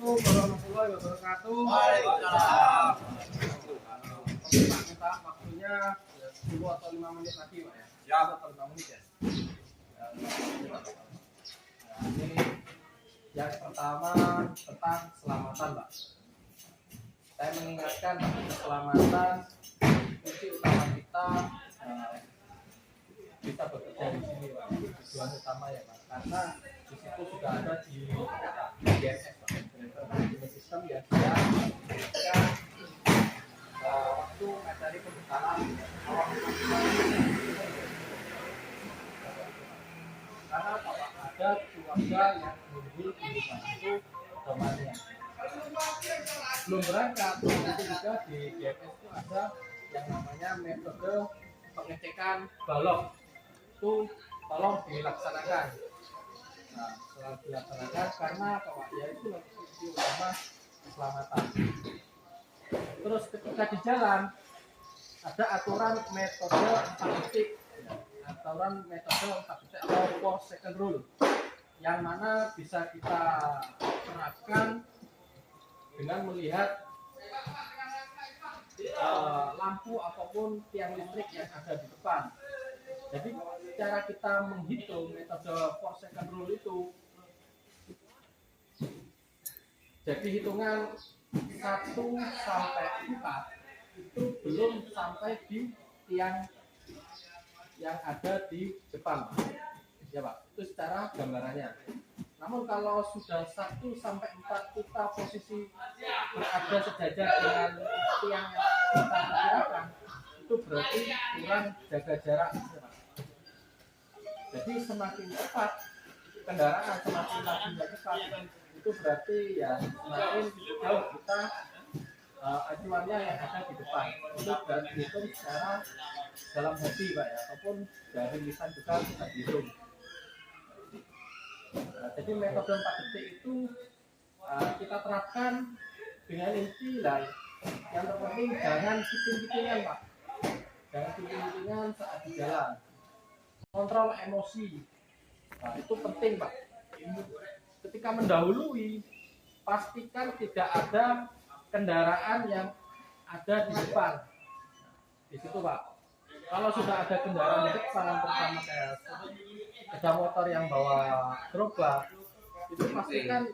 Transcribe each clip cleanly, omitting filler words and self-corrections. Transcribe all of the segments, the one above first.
Assalamualaikum warahmatullahi wabarakatuh. Waalaikumsalam. Pak, minta waktunya 10 atau 5 menit lagi, Pak ya. Siap. Atau 5 menit ya. Nah, ini yang pertama tentang keselamatan, Pak. Saya mengingatkan keselamatan kunci utama kita bisa bekerja di sini, Pak. Tujuan utama ya, Pak. Karena di situ sudah ada di GSS, Pak. Ini sistem yang dia ketika waktu mencari pembukaan awal karena apa, Pak? Ada keluarga yang menunggu di rumah itu otomatis belum berangkat. Itu juga di GSS itu ada yang namanya metode pengecekan balok, itu tolong dilaksanakan. Nah, setelah dilaksanakan karena apa, Pak? Ya itu kunci utama keselamatan. Terus ketika di jalan ada aturan metode 4 detik, aturan metode 4 detik atau 4 second rule, yang mana bisa kita terapkan dengan melihat lampu ataupun tiang listrik yang ada di depan. Jadi cara kita menghitung metode 4 second rule itu, jadi hitungan 1 sampai 4 itu belum sampai di tiang yang ada di depan, ya Pak. Itu secara gambarannya. Namun kalau sudah 1 sampai 4 kita posisi berada sejajar dengan tiang yang kita perkirakan, itu berarti kurang jaga jarak, ya Pak. Jadi semakin cepat kendaraan, semakin lajunya cepat, itu berarti ya semakin jauh kita acuannya yang ada di depan. Itu dan dihitung secara dalam hati, Pak ya, ataupun dari lisan juga bisa dihitung. Jadi metode 4 detik itu kita terapkan dengan inti lah. Yang terpenting jangan kiting-kitingan, Pak. Jangan kiting-kitingan saat di jalan. Kontrol emosi. Nah, itu penting, Pak. Ketika mendahului, pastikan tidak ada kendaraan yang ada di depan. Di situ, Pak. Kalau sudah ada kendaraan di depan, terutama kayak sepeda motor yang bawa gerobak, itu pastikan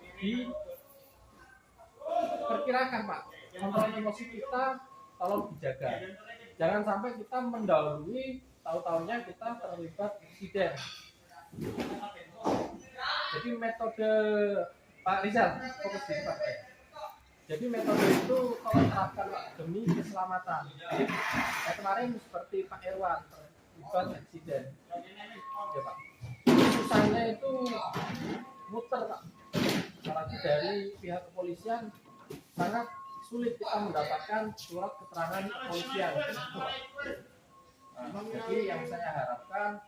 diperkirakan, Pak. Kontrol emosi kita tolong dijaga. Jangan sampai kita mendahului, tahu-tahunya kita terlibat insiden. Jadi metode Pak Rizal, fokus di Pak. Jadi metode itu kalau terapkan, Pak, demi keselamatan. Jadi kemarin seperti Pak Irwan terlibat insiden, ya Pak. Susahnya itu muter, Pak. Apalagi dari pihak kepolisian sangat sulit kita mendapatkan surat keterangan kepolisian. Nah, jadi yang saya harapkan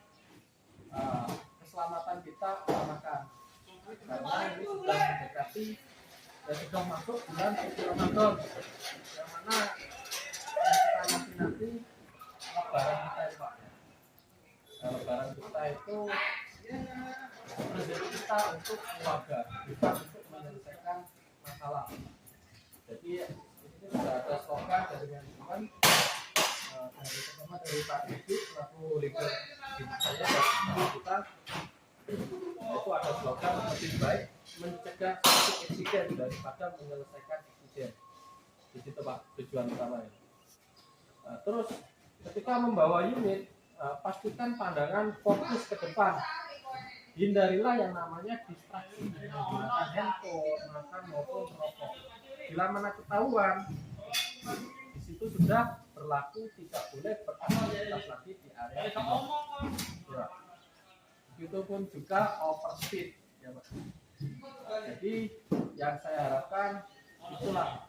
keselamatan kita utamakan, karena ini sudah mendekati dan sudah masuk bulan suci Ramadan, yang mana yang kita nanti lebaran kita itu, Pak. Nah, lebaran kita itu rezeki kita untuk keluarga, kita untuk menyelesaikan masalah. Jadi ini sudah ada slogan dari teman-teman, dari pertama dari Pak Didi selaku leader saya dan kita, itu ada slogan lebih baik mencegah satu insiden daripada menyelesaikan insiden. Di situ, Pak, tujuan utamanya. Terus ketika membawa unit, pastikan pandangan fokus ke depan. Hindarilah yang namanya distraksi, menggunakan handphone, makan maupun merokok. Bila mana ketahuan, di situ sudah berlaku tidak boleh beraktivitas lagi di area umum. Ya. Itu pun juga overspeed, ya Pak. Jadi yang saya harapkan itulah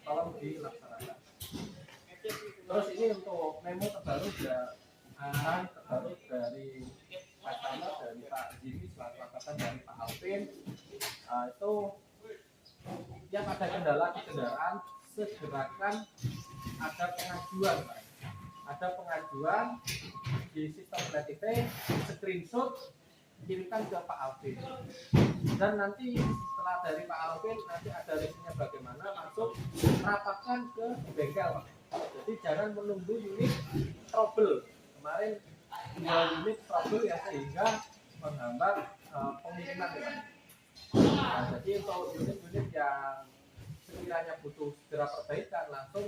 tolong dilaksanakan. Terus ini untuk memo terbaru arahan terbaru dari Pak Camat, dari Pak Jimmy selaku angkatan dari Pak Alvin, itu yang ada kendala di kendaraan segerakan ada pengajuan, Pak. Ada pengajuan di sistem BTP, screenshot kirimkan ke Pak Alvin, dan nanti setelah dari Pak Alvin nanti ada reviewnya bagaimana, langsung rapatkan ke bengkel Pak. Jadi jangan menunggu unit trouble. Kemarin 2 unit trouble ya, sehingga menghambat pengiriman ya Pak. Nah, jadi untuk unit-unit yang sekiranya butuh segera perbaikan, langsung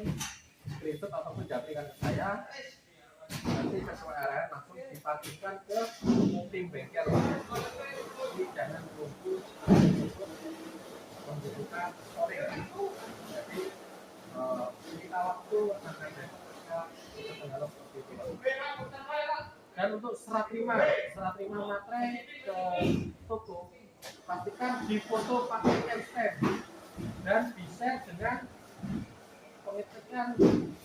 screenshot ataupun japri ke saya, nanti sesuai arahan langsung diparkirkan ke tim bengkel. Jadi jangan menunggu membutuhkan sore. Jadi kita waktu sampai besok ketika kita tenggelam seperti itu. Dan untuk serah terima materai ke toko, pastikan difoto pakai stem dan di-share dengan pengecekan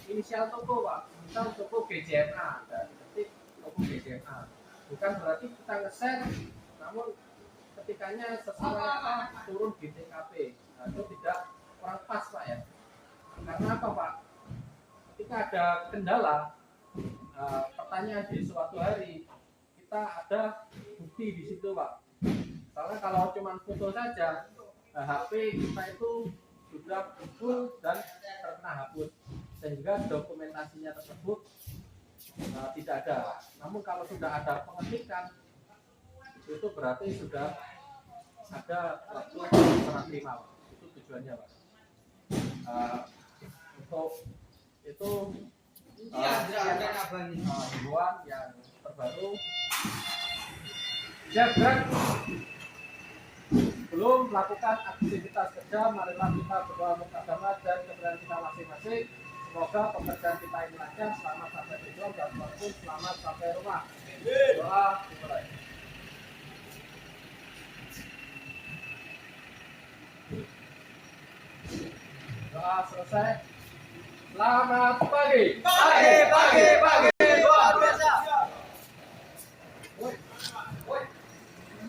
inisial toko Pak, misal toko BJMA, dan ketik toko BJMA. Bukan berarti kita nge-share namun ketikanya sesuai turun di TKP. Nah, itu tidak kurang pas Pak ya. Karena apa Pak? Ketika ada kendala, pertanyaan di suatu hari, kita ada bukti di situ Pak. Soalnya kalau cuma foto saja, HP kita itu sudah full dan terkena hapus, sehingga dokumentasinya tersebut tidak ada. Namun kalau sudah ada pengetikan, itu berarti sudah ada waktu serah terima Pak. Itu tujuannya Pak. Untuk itu himbauan yang terbaru. Jangan belum melakukan aktivitas kerja, marilah kita berdoa untuk agama dan kebenaran kita masing-masing. Semoga pekerjaan kita ini lancar, selamat sampai tujuan, dan walaupun selamat sampai rumah. Doa dimulai. Doa selesai. Selamat pagi. Pagi.